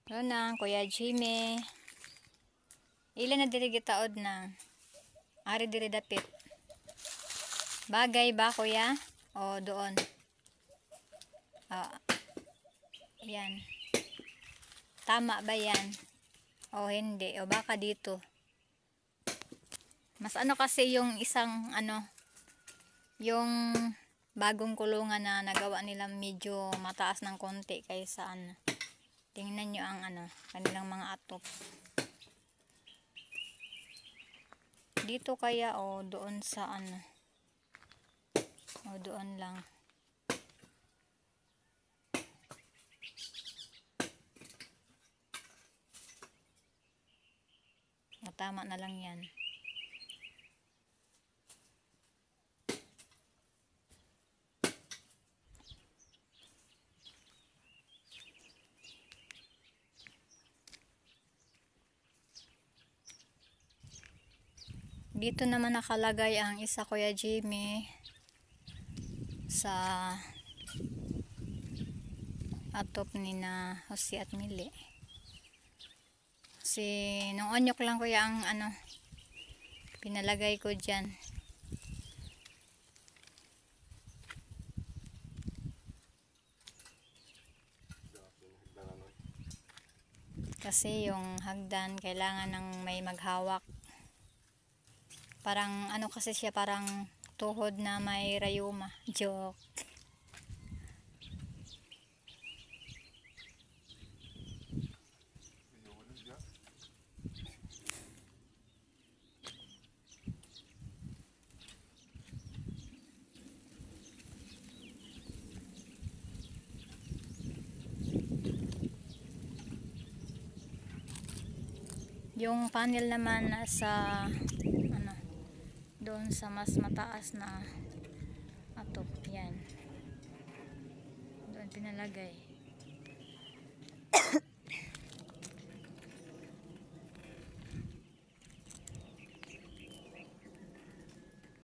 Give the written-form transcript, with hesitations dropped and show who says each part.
Speaker 1: Ano na, Kuya Jimmy. Ilan na diri gitaod na. Ari diri dapit. Bagay ba, kuya? O doon? Yan. Tama ba yan? O hindi? O baka dito? Mas ano kasi yung isang yung bagong kulungan na nagawa nila medyo mataas ng konti kaysa tingnan nyo ang kanilang mga atop. Dito kaya o doon sa o doon lang. O tama na lang yan. Dito naman nakalagay ang isa, Kuya Jimmy, sa atop ni na Jose at Mili. Kasi nung onyok lang kuya ang pinalagay ko dyan. Kasi yung hagdan kailangan ng may maghawak. Parang kasi siya, parang tuhod na may rayuma. Joke. Yung panel naman nasa doon sa mas mataas na atop, yan doon pinalagay.